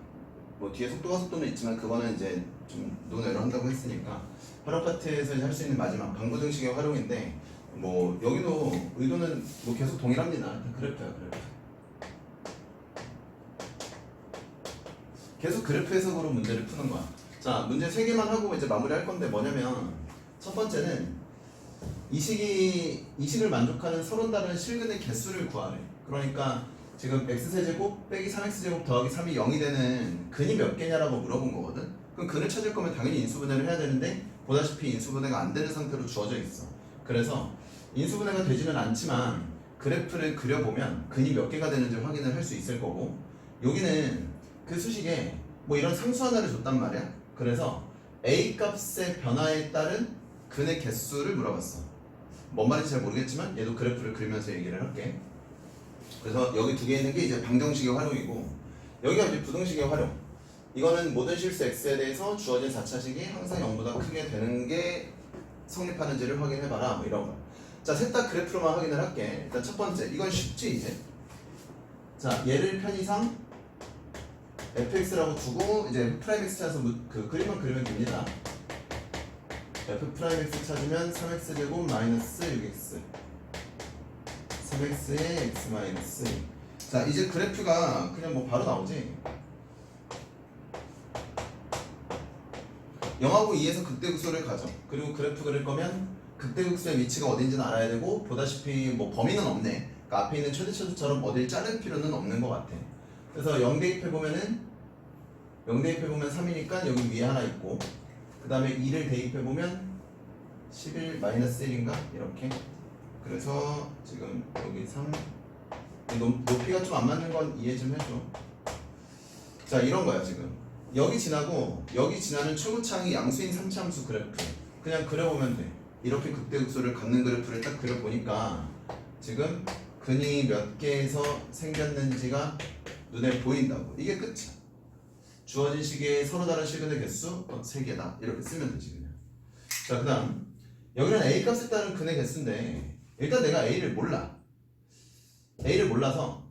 뭐 뒤에 속도가 속도는 있지만 그거는 이제 좀 논외로 한다고 했으니까 활용 파트에서 할 수 있는 마지막 방부등식의 활용인데 뭐 여기도 의도는 뭐 계속 동일합니다. 그래프야 그래프. 계속 그래프 해석으로 문제를 푸는 거야. 자 문제 3개만 하고 이제 마무리할 건데 뭐냐면 첫 번째는 이 식을 만족하는 서로 다른 실근의 개수를 구하래. 그러니까 지금 x세제곱 빼기 3x제곱 더하기 3이 0이 되는 근이 몇 개냐라고 물어본 거거든. 그럼 근을 찾을 거면 당연히 인수분해를 해야 되는데 보다시피 인수분해가 안 되는 상태로 주어져 있어. 그래서 인수분해가 되지는 않지만 그래프를 그려보면 근이 몇 개가 되는지 확인을 할 수 있을 거고 여기는 그 수식에 뭐 이런 상수 하나를 줬단 말이야. 그래서 a 값의 변화에 따른 근의 개수를 물어봤어. 뭔 말인지 잘 모르겠지만 얘도 그래프를 그리면서 얘기를 할게. 그래서 여기 두 개 있는 게 이제 방정식의 활용이고 여기가 이제 부등식의 활용. 이거는 모든 실수 x에 대해서 주어진 4차식이 항상 0보다 크게 되는 게 성립하는지를 확인해봐라. 뭐 이런 거. 자, 셋 다 그래프로만 확인을 할게. 일단 첫 번째, 이건 쉽지 이제. 자, 얘를 편의상 fx라고 두고 이제 프라임 x 찾아서 그 그림만 그리면 됩니다. f 프라임 x 찾으면 3x 제곱 마이너스 6x 3x의 x 마이너스. 자, 이제 그래프가 그냥 뭐 바로 나오지. 0하고 2에서 극대극소를 가져. 그리고 그래프 그릴 거면 극대극소의 위치가 어딘지는 알아야 되고 보다시피 뭐 범위는 없네. 그러니까 앞에 있는 최대차수처럼 어딜 자를 필요는 없는 것 같아. 그래서 0 대입해보면은 0 대입해보면 3이니까 여기 위에 하나 있고 그 다음에 2를 대입해보면 11 마이너스 1인가? 이렇게. 그래서 지금 여기 3 높이가 좀 안 맞는 건 이해 좀 해줘. 자, 이런 거야 지금. 여기 지나고 여기 지나는 최고창이 양수인 3차함수 그래프 그냥 그려보면 돼. 이렇게 극대극소를 갖는 그래프를 딱 그려보니까 지금 근이 몇 개에서 생겼는지가 눈에 보인다고. 이게 끝이야. 주어진 식의 서로 다른 실근의 개수 3개다 이렇게 쓰면 되지 그냥. 자, 그 다음 여기는 a 값에 따른 근의 개수인데 일단 내가 a를 몰라. a를 몰라서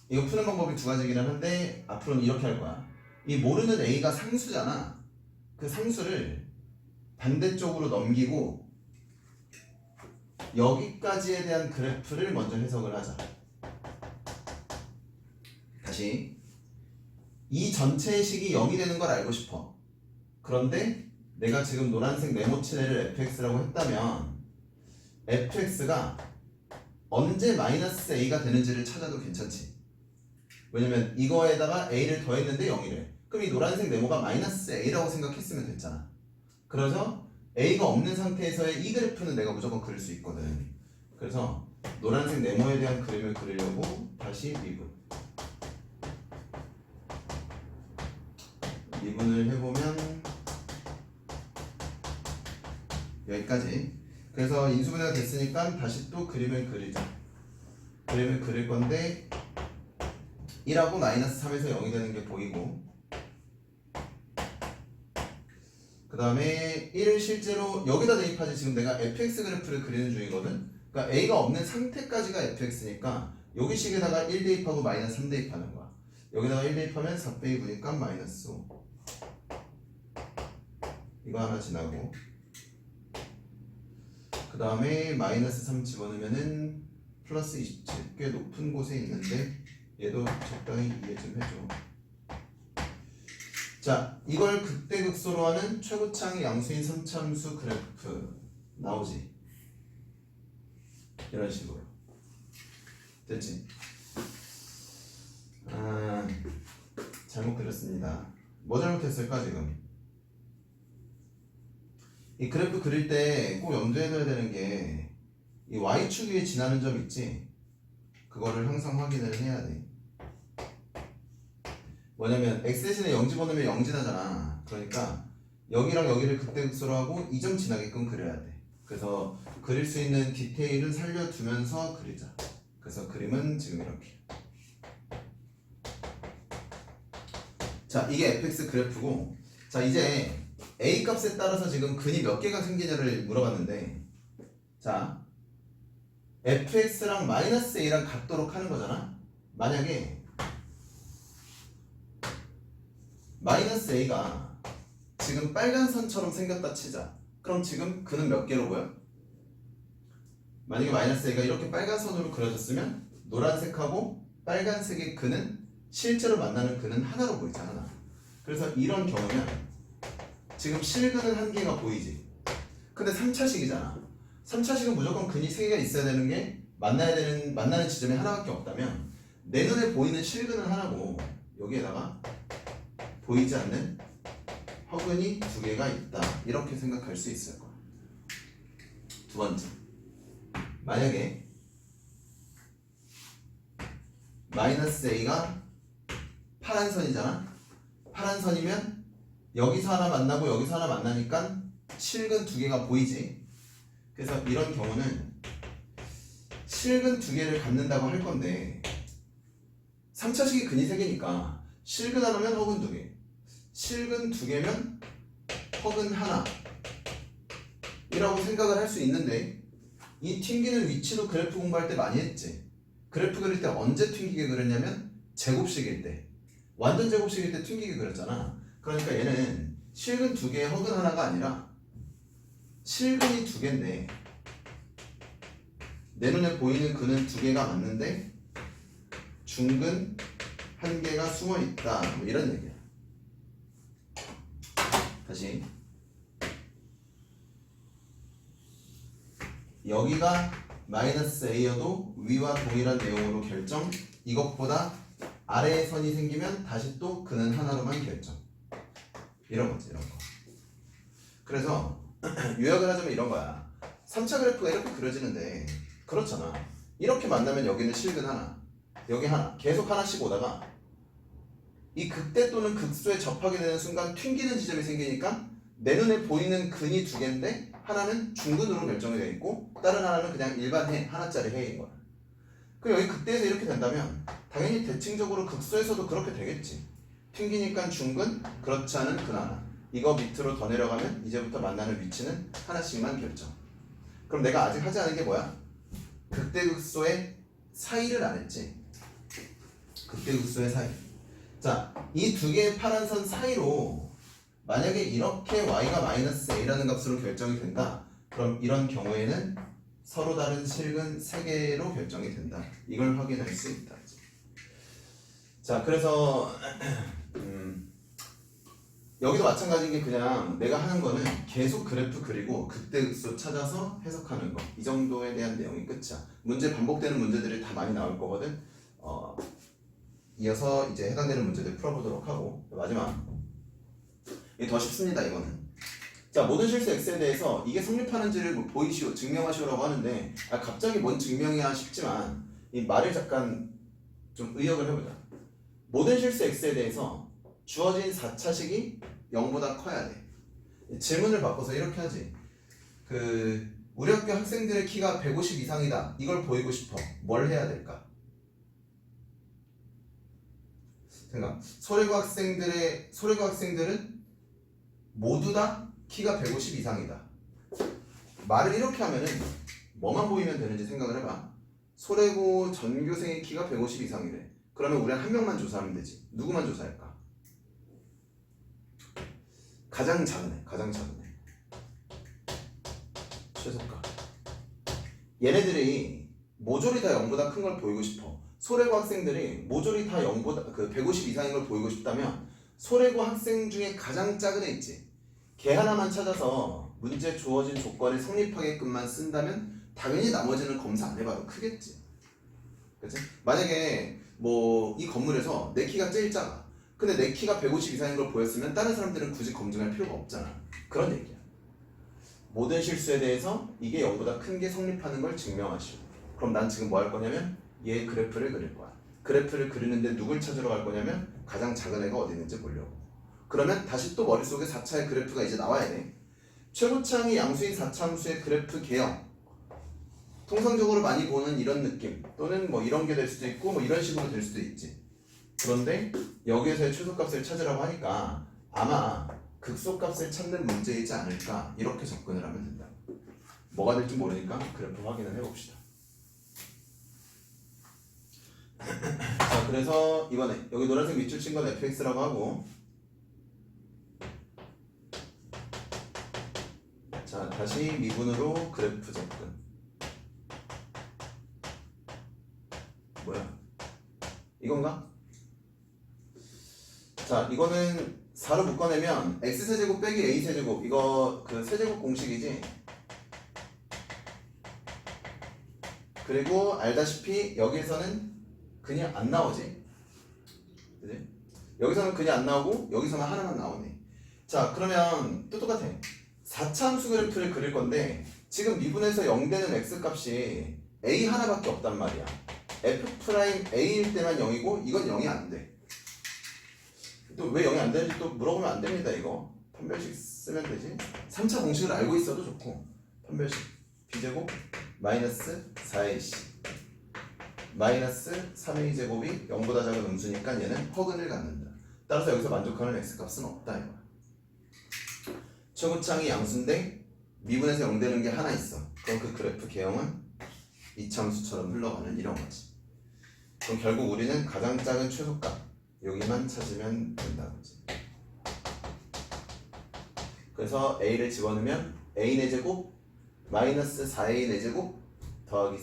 이거 푸는 방법이 두 가지이긴 한데 앞으로는 이렇게 할 거야. 이 모르는 a가 상수잖아. 그 상수를 반대쪽으로 넘기고 여기까지에 대한 그래프를 먼저 해석을 하자. 다시 이 전체의 식이 0이 되는 걸 알고 싶어. 그런데 내가 지금 노란색 네모친 애를 fx라고 했다면 fx가 언제 마이너스 a가 되는지를 찾아도 괜찮지. 왜냐면 이거에다가 a를 더했는데 0이래. 그럼 이 노란색 네모가 마이너스 a라고 생각했으면 됐잖아. 그래서 a가 없는 상태에서의 이 그래프는 내가 무조건 그릴 수 있거든. 그래서 노란색 네모에 대한 그림을 그리려고 다시 미분을 해보면 여기까지. 그래서 인수분해가 됐으니까 다시 또 그림을 그리자. 그림을 그릴 건데 1하고 마이너스 3에서 0이 되는 게 보이고, 그 다음에 1을 실제로 여기다 대입하지. 지금 내가 fx 그래프를 그리는 중이거든. 그러니까 a가 없는 상태까지가 fx니까 여기 식에다가 1 대입하고 마이너스 3 대입하는 거야. 여기다가 1 대입하면 4 빼기 9니까 마이너스 5. 이거 하나 지나고, 그 다음에 마이너스 3 집어넣으면은 플러스 27. 꽤 높은 곳에 있는데 얘도 적당히 이해 좀 해줘. 자, 이걸 극대극소로 하는 최고창 양수인 선참수 그래프 나오지. 이런 식으로. 됐지? 잘못 그렸습니다. 뭐 잘못했을까 지금? 이 그래프 그릴 때 꼭 염두에 둬야 되는 게 이 y축 위에 지나는 점 있지? 그거를 항상 확인을 해야 돼. 뭐냐면 x 대신에 0 집어넣으면 0 지나잖아. 그러니까 여기랑 여기를 극대극소로 하고 이 점 지나게끔 그려야 돼. 그래서 그릴 수 있는 디테일은 살려두면서 그리자. 그래서 그림은 지금 이렇게. 자, 이게 fx 그래프고, 자 이제 a 값에 따라서 지금 근이 몇 개가 생기냐를 물어봤는데, 자 fx랑 마이너스 a랑 같도록 하는 거잖아. 만약에 마이너스 a가 지금 빨간 선처럼 생겼다 치자. 그럼 지금 근은 몇 개로 보여? 만약에 마이너스 a가 이렇게 빨간 선으로 그려졌으면 노란색하고 빨간색의 근은 실제로 만나는 근은 하나로 보이잖아. 하나. 그래서 이런 경우면 지금 실근은 한 개가 보이지. 근데 3차식이잖아. 3차식은 무조건 근이 3개가 있어야 되는 게 만나는 지점이 하나밖에 없다면 내 눈에 보이는 실근은 하나고 여기에다가 보이지 않는 허근이 2개가 있다. 이렇게 생각할 수 있을 거야. 두 번째, 만약에 마이너스 a가 파란 선이잖아. 파란 선이면 여기서 하나 만나고 여기서 하나 만나니까 실근 2개가 보이지. 그래서 이런 경우는 실근 2개를 갖는다고 할 건데 3차식이 근이 3개니까 실근 하나면 허근 2개, 실근 2개면 허근 하나 이라고 생각을 할 수 있는데, 이 튕기는 위치도 그래프 공부할 때 많이 했지. 그래프 그릴 때 언제 튕기게 그렸냐면 제곱식일 때, 완전 제곱식일 때 튕기게 그렸잖아. 그러니까 얘는 실근 2개에 허근 하나가 아니라 실근이 2개인데 내 눈에 보이는 근은 2개가 맞는데 중근 1개가 숨어있다. 뭐 이런 얘기야. 다시 여기가 마이너스 a여도 위와 동일한 내용으로 결정. 이것보다 아래에 선이 생기면 다시 또 근은 하나로만 결정. 이런 거지, 이런 거. 그래서 요약을 하자면 이런 거야. 3차 그래프가 이렇게 그려지는데 그렇잖아. 이렇게 만나면 여기는 실근 하나, 여기 하나, 계속 하나씩 오다가 이 극대 또는 극소에 접하게 되는 순간 튕기는 지점이 생기니까 내 눈에 보이는 근이 2개인데 하나는 중근으로 결정이 되어 있고 다른 하나는 그냥 일반 해, 하나짜리 해인 거야. 그럼 여기 극대에서 이렇게 된다면 당연히 대칭적으로 극소에서도 그렇게 되겠지. 튕기니까 중근, 그렇지 않은 근 하나. 이거 밑으로 더 내려가면 이제부터 만나는 위치는 하나씩만 결정. 그럼 내가 아직 하지 않은 게 뭐야? 극대극소의 사이를 안 했지. 극대극소의 사이. 자, 이 2개의 파란 선 사이로 만약에 이렇게 y가 마이너스 a라는 값으로 결정이 된다. 그럼 이런 경우에는 서로 다른 실근 3개로 결정이 된다. 이걸 확인할 수 있다. 자, 그래서 여기도 마찬가지인 게 그냥 내가 하는 거는 계속 그래프 그리고 극대극소 찾아서 해석하는 거. 이 정도에 대한 내용이 끝이야. 문제 반복되는 문제들이 다 많이 나올 거거든. 이어서 이제 해당되는 문제들 풀어보도록 하고, 마지막 이게 더 쉽습니다. 이거는. 자, 모든 실수 x에 대해서 이게 성립하는지를 뭐 보이시오, 증명하시오라고 하는데 갑자기 뭔 증명이야 싶지만 이 말을 잠깐 좀 의역을 해보자. 모든 실수 x에 대해서 주어진 4차식이 0보다 커야 돼. 질문을 바꿔서 이렇게 하지. 우리 학교 학생들의 키가 150 이상이다. 이걸 보이고 싶어. 뭘 해야 될까? 생각. 소래고 학생들은 모두 다 키가 150 이상이다. 말을 이렇게 하면은 뭐만 보이면 되는지 생각을 해봐. 소래고 전교생의 키가 150 이상이래. 그러면 우리는 한 명만 조사하면 되지. 누구만 조사할까? 가장 작은 애. 최소가. 얘네들이 모조리 다 0보다 큰 걸 보이고 싶어. 소래고 학생들이 모조리 다 0보다 150 이상인 걸 보이고 싶다면 소래고 학생 중에 가장 작은 애 있지. 걔 하나만 찾아서 문제 주어진 조건에 성립하게끔만 쓴다면 당연히 나머지는 검사 안 해봐도 크겠지. 그치? 만약에 뭐 이 건물에서 내 키가 제일 작아. 근데 내 키가 150 이상인 걸 보였으면 다른 사람들은 굳이 검증할 필요가 없잖아. 그런 얘기야. 모든 실수에 대해서 이게 0보다 큰 게 성립하는 걸 증명하시오. 그럼 난 지금 뭐 할 거냐면 얘 그래프를 그릴 거야. 그래프를 그리는데 누굴 찾으러 갈 거냐면 가장 작은 애가 어디 있는지 보려고. 그러면 다시 또 머릿속에 4차의 그래프가 이제 나와야 돼. 최고차항이 양수인 4차함수의 그래프 개형. 통상적으로 많이 보는 이런 느낌 또는 뭐 이런 게 될 수도 있고 뭐 이런 식으로 될 수도 있지. 그런데 여기에서의 최소값을 찾으라고 하니까 아마 극소값을 찾는 문제이지 않을까 이렇게 접근을 하면 된다. 뭐가 될지 모르니까 그래프 확인을 해봅시다. 자, 그래서 이번에 여기 노란색 밑줄 친 건 fx라고 하고, 자 다시 미분으로 그래프 접근. 뭐야? 이건가? 자, 이거는 4로 묶어내면 x세제곱 빼기 a세제곱, 이거 그 세제곱 공식이지. 그리고 알다시피 여기에서는 그냥 안 나오지. 그치? 여기서는 그냥 안 나오고 여기서는 하나만 나오네. 자, 그러면 또 똑같아. 4차 함수 그래프를 그릴 건데 지금 미분에서 0 되는 x값이 a 하나밖에 없단 말이야. f'a일 때만 0이고 이건 0이 안 돼. 또 왜 0이 안 되는지 또 물어보면 안 됩니다. 이거 판별식 쓰면 되지. 3차 공식을 알고 있어도 좋고. 판별식 b제곱 마이너스 4ac 마이너스 3a 제곱이 0보다 작은 음수니까 얘는 허근을 갖는다. 따라서 여기서 만족하는 x값은 없다 이거. 최고차항이 양수인데 미분에서 0 되는 게 하나 있어. 그럼 그 그래프 개형은 이차함수처럼 흘러가는 이런 거지. 그럼 결국 우리는 가장 작은 최소값 여기만 찾으면 된다고지. 그래서 a를 집어넣으면 a 4제곱 마이너스 4a 4제곱 더하기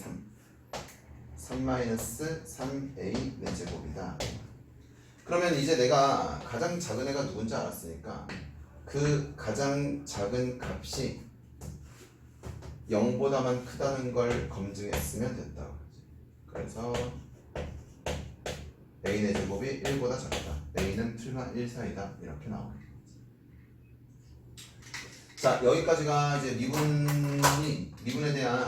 3 마이너스 3a 4제곱이다. 그러면 이제 내가 가장 작은 애가 누군지 알았으니까 그 가장 작은 값이 0보다만 크다는 걸 검증했으면 됐다. 그래서 a의 제곱이 1보다 작다. a는 틀과 1 사이다. 이렇게 나와요. 자, 여기까지가 이제 미분에 대한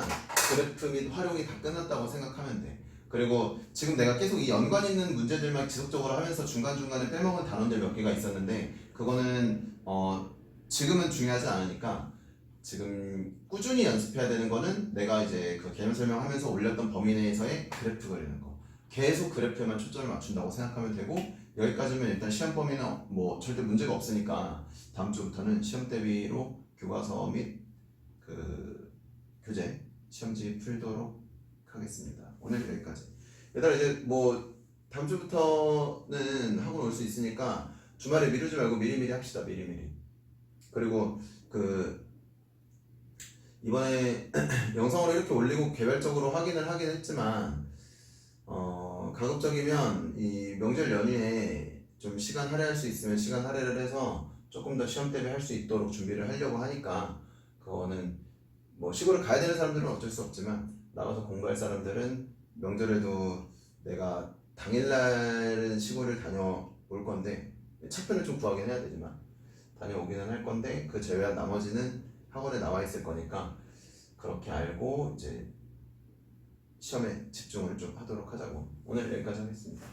그래프 및 활용이 다 끝났다고 생각하면 돼. 그리고 지금 내가 계속 이 연관 있는 문제들만 지속적으로 하면서 중간중간에 빼먹은 단원들 몇 개가 있었는데 그거는 지금은 중요하지 않으니까 지금 꾸준히 연습해야 되는 거는 내가 이제 그 개념 설명하면서 올렸던 범위 내에서의 그래프 그리는 거. 계속 그래프에만 초점을 맞춘다고 생각하면 되고 여기까지면 일단 시험 범위는 뭐 절대 문제가 없으니까 다음 주부터는 시험 대비로 교과서 및 그 교재 시험지 풀도록 하겠습니다. 오늘 여기까지. 얘들아 이제 뭐 다음 주부터는 학원 올 수 있으니까 주말에 미루지 말고 미리미리 합시다. 미리미리. 그리고 그 이번에 영상으로 이렇게 올리고 개별적으로 확인을 하긴 했지만 가급적이면 이 명절 연휴에 좀 시간 할애할 수 있으면 시간 할애를 해서 조금 더 시험 대비 할 수 있도록 준비를 하려고 하니까 그거는 뭐 시골을 가야 되는 사람들은 어쩔 수 없지만 나가서 공부할 사람들은 명절에도 내가 당일날은 시골을 다녀올 건데 차편을 좀 구하긴 해야 되지만 다녀오기는 할 건데 그 제외한 나머지는 학원에 나와 있을 거니까 그렇게 알고 이제 시험에 집중을 좀 하도록 하자고. 오늘 여기까지 하겠습니다.